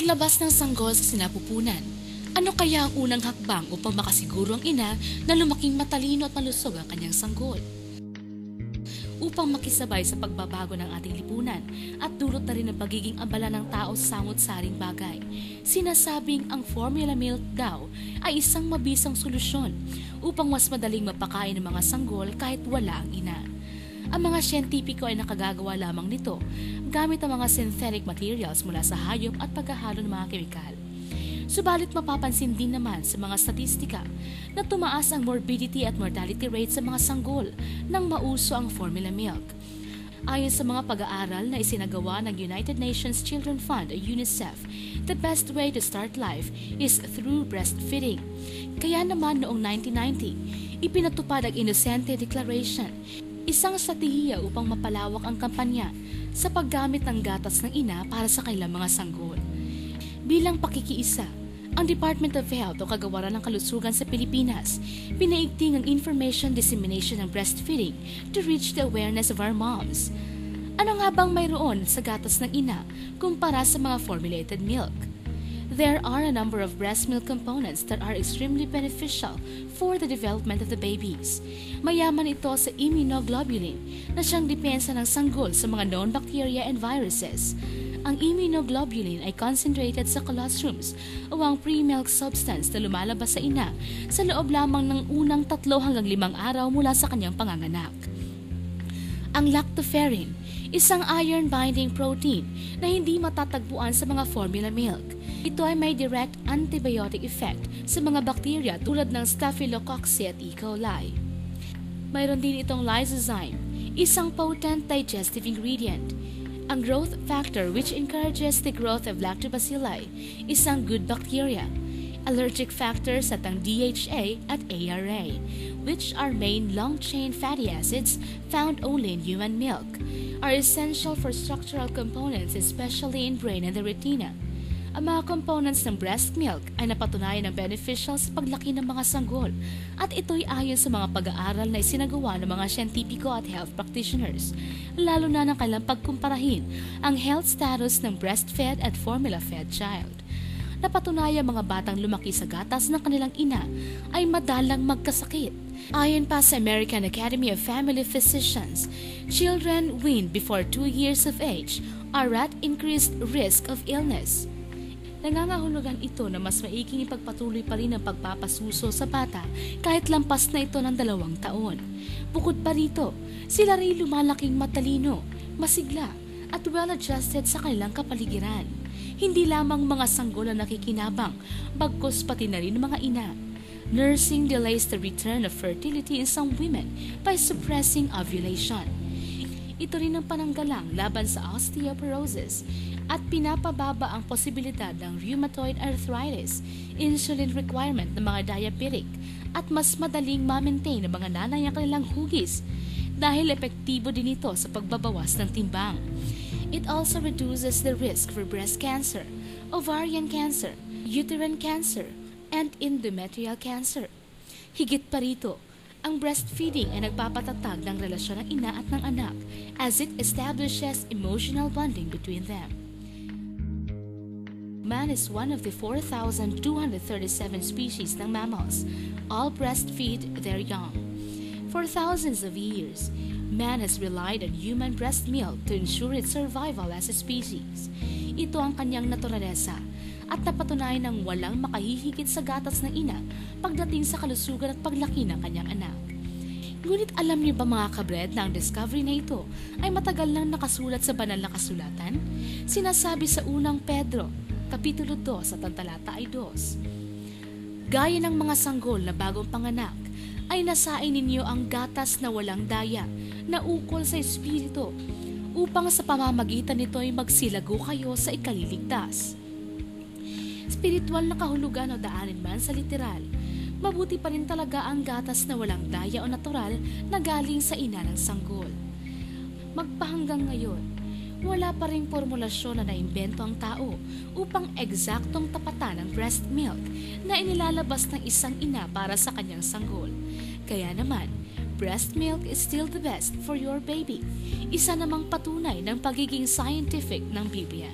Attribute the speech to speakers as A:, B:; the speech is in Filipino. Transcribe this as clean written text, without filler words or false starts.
A: Paglabas ng sanggol sa sinapupunan, ano kaya ang unang hakbang upang makasiguro ang ina na lumaking matalino at malusog ang kanyang sanggol? Upang makisabay sa pagbabago ng ating lipunan at dulot na rin ang pagiging abala ng tao sa samot-saring bagay, sinasabing ang formula milk daw ay isang mabisang solusyon upang mas madaling mapakain ng mga sanggol kahit wala ang ina. Ang mga siyentipiko ay nakagagawa lamang nito gamit ang mga synthetic materials mula sa hayop at paghahalo ng mga kemikal. Subalit mapapansin din naman sa mga statistika na tumaas ang morbidity at mortality rate sa mga sanggol nang mauso ang formula milk. Ayon sa mga pag-aaral na isinagawa ng United Nations Children Fund o UNICEF, the best way to start life is through breastfeeding. Kaya naman noong 1990, ipinatupad ang Inosente Declaration, isang strategiya upang mapalawak ang kampanya sa paggamit ng gatas ng ina para sa kanilang mga sanggol. Bilang pakikiisa, ang Department of Health o Kagawaran ng Kalusugan sa Pilipinas, pinaigting ang information dissemination ng breastfeeding to reach the awareness of our moms. Ano nga bang mayroon sa gatas ng ina kumpara sa mga formulated milk? There are a number of breast milk components that are extremely beneficial for the development of the babies. Mayaman ito sa immunoglobulin na siyang depensa ng sanggol sa mga known bacteria and viruses. Ang immunoglobulin ay concentrated sa colostrums o ang pre-milk substance na lumalabas sa ina sa loob lamang ng unang 3 hanggang 5 araw mula sa kanyang panganganak. Ang lactoferrin, isang iron-binding protein na hindi matatagpuan sa mga formula milk. Ito ay may direct antibiotic effect sa mga bakterya tulad ng Staphylococcus at E. coli. Mayroon din itong lysozyme, isang potent digestive ingredient. Ang growth factor which encourages the growth of lactobacilli, isang good bacteria. Allergic factors at ang DHA at ARA, which are main long-chain fatty acids found only in human milk, are essential for structural components especially in brain and the retina. Ang mga components ng breast milk ay napatunayan ng beneficial sa paglaki ng mga sanggol at ito'y ayon sa mga pag-aaral na isinagawa ng mga siyentipiko at health practitioners, lalo na ng kailang pagkumparahin ang health status ng breastfed at formula-fed child. Napatunayan mga batang lumaki sa gatas ng kanilang ina ay madalang magkasakit. Ayon pa sa American Academy of Family Physicians, children weaned before 2 years of age are at increased risk of illness. Nangangahulugan ito na mas maiking ipagpatuloy pa rin ang pagpapasuso sa bata kahit lampas na ito ng 2 taon. Bukod pa rito, sila rin lumalaking matalino, masigla at well-adjusted sa kanilang kapaligiran. Hindi lamang mga sanggol ang nakikinabang, bagkus pati na rin mga ina. Nursing delays the return of fertility in some women by suppressing ovulation. Ito rin ang pananggalang laban sa osteoporosis at pinapababa ang posibilidad ng rheumatoid arthritis, insulin requirement ng mga diabetic at mas madaling ma-maintain ng mga nanay ang kanilang hugis dahil epektibo din ito sa pagbabawas ng timbang. It also reduces the risk for breast cancer, ovarian cancer, uterine cancer, and endometrial cancer. Higit pa rito, ang breastfeeding ay nagpapatatag ng relasyon ng ina at ng anak as it establishes emotional bonding between them. Man is one of the 4,237 species ng mammals. All breastfeed their young. For thousands of years, man has relied on human breast milk to ensure its survival as a species. Ito ang kanyang naturalesa at napatunayan ng walang makahihigit sa gatas ng ina pagdating sa kalusugan at paglaki ng kanyang anak. Ngunit alam niyo ba mga kabred na ang discovery na ito ay matagal nang nakasulat sa banal na kasulatan? Sinasabi sa unang Pedro, Kapitulo 2 sa talata ay 2. Gaya ng mga sanggol na bagong panganak, ay nasain ninyo ang gatas na walang daya na ukol sa espiritu upang sa pamamagitan nito ay magsilago kayo sa ikaliligtas. Spiritual na kahulugan o daanin man sa literal, mabuti pa rin talaga ang gatas na walang daya o natural na galing sa ina ng sanggol. Magpahanggang ngayon, wala pa ring formulasyon na naimbento ang tao upang eksaktong tapatan ang breast milk na inilalabas ng isang ina para sa kanyang sanggol. Kaya naman, breast milk is still the best for your baby. Isa namang patunay ng pagiging scientific ng Biblia.